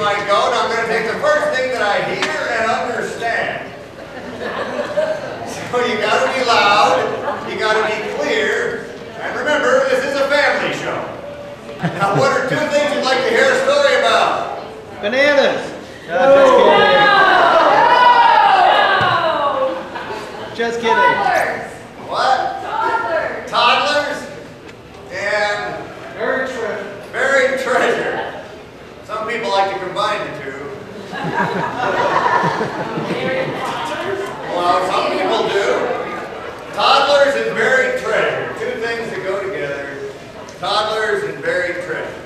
might go, and I'm going to take the first thing that I hear and understand. So you got to be loud, you got to be clear, and remember, this is a family show. Now, what are 2 things you'd like to hear a story about? Bananas. Just kidding. Toddlers. What? Toddlers. Toddlers and buried treasure. Some people like to combine the 2. Well, some people do. Toddlers and buried treasure. 2 things that go together. Toddlers and buried treasure.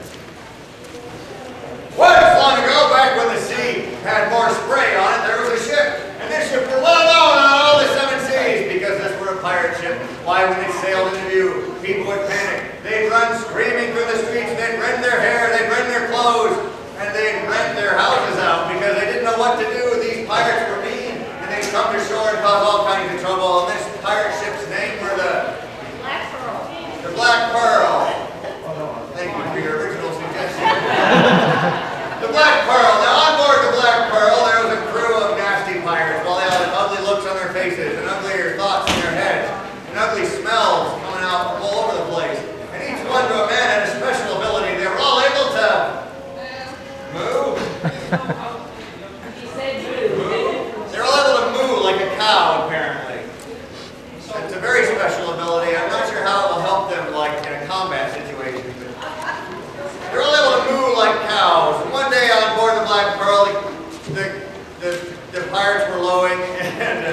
Once long ago, back when the sea had more spray on it, there was a ship. And this ship was well known on all the 7 seas because this were a pirate ship. Why, when they sailed into view, people would panic. They'd run screaming through the streets. They'd rend their hair. They'd rend their clothes. And they'd rent their houses out because they didn't know what to do. These pirates were mean. And they'd come to shore and cause all kinds of trouble. And this pirate ship's name were the Black Pearl. The Black Pearl. Thank you for your original suggestion. The Black Pearl. Now, on board the Black Pearl, there was a crew of nasty pirates. Well, they had ugly looks on their faces and uglier thoughts in their heads and ugly smells coming out from all over the place. And each one to a man had a special ability. They were all able to move. He said move. They're all able to moo like a cow, apparently. It's a very special ability. I'm not sure how it will help them, like, in a combat situation. But they're all able to moo like cows. And one day on board the Black Pearl, the pirates were lowing, and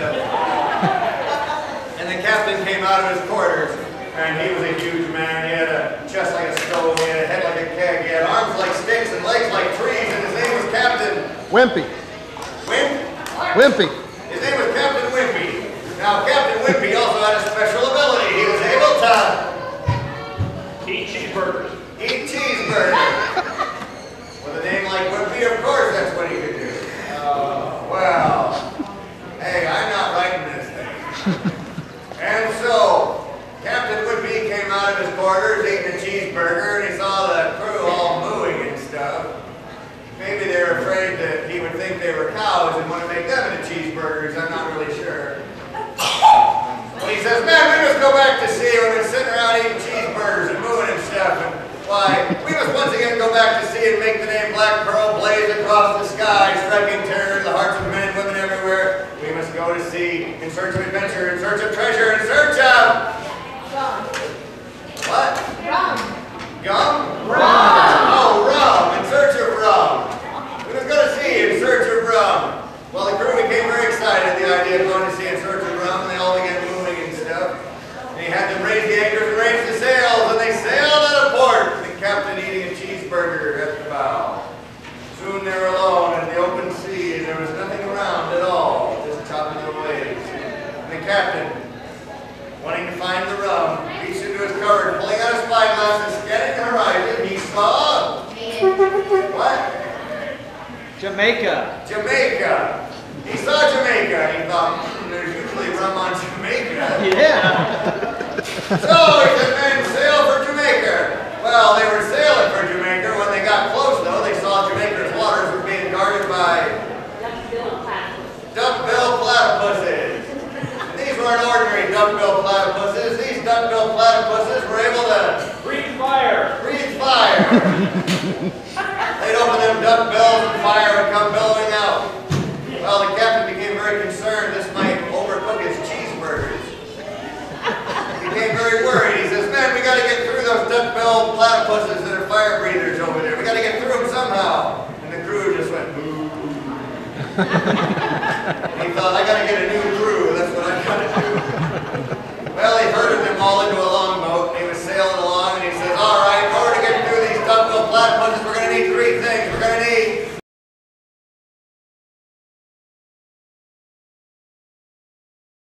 the captain came out of his quarters. And he was a huge man. He had a chest like a stove. He had a head like a keg. He had arms like sticks and legs like trees. And his name was Captain Wimpy. Wimpy. His name was Captain Wimpy. Now, Captain Wimpy also had a special ability. He was able to eat cheeseburgers. Eat cheeseburgers. With a name like Wimpy, of course, that's what he could do. Well, hey, I'm not writing this thing. And so, Captain Wimpy came out of his quarters eating a cheeseburger, and he saw the crew all mooing and stuff. Maybe they were afraid that he would think they were cows and want to make them into cheeseburgers. I'm not really sure. But he says, man, we must go back to sea. We've been sitting around eating cheeseburgers and mooing and stuff. And why, we must once again go back to sea and make the name Black Pearl blaze across the sky, striking terror to the hearts of men and women everywhere. We must go to sea in search of adventure, in search of treasure, in search of... Rum. What? Rum. Gum? Rum. Oh, rum. In search of rum. We must go to sea in search of rum. Well, the crew became very excited at the idea of going to sea in search of rum, and they all began moving and stuff. And he had them raise the anchors and raise the sails, and they sailed out of port, the captain eating a cheeseburger at the bow. Soon they were alone in the open sea, and there was nothing around at all, just chopping the waves. And the captain, wanting to find the rum, reached into his cupboard, pulling out a spyglass and scanning the horizon, he saw... What? Jamaica. Jamaica. He saw Jamaica, and he thought, there's usually rum on Jamaica. Yeah. So he said, men, sail for Jamaica. Well, they were sailing for Jamaica. When they got close, though, they saw Jamaica's waters were being guarded by duck-billed platypuses. And these weren't ordinary duck-billed platypuses. These duck-billed platypuses were able to Breathe fire. breathe fire. They'd open them duck bills and fire would come billowing out. Well, the captain became very concerned this might overcook his cheeseburgers. He became very worried. He says, man, we got to get through those duck-billed platypuses that are fire breathers over there. We got to get through them somehow. And the crew just went, boo. He thought, I got to get a new crew.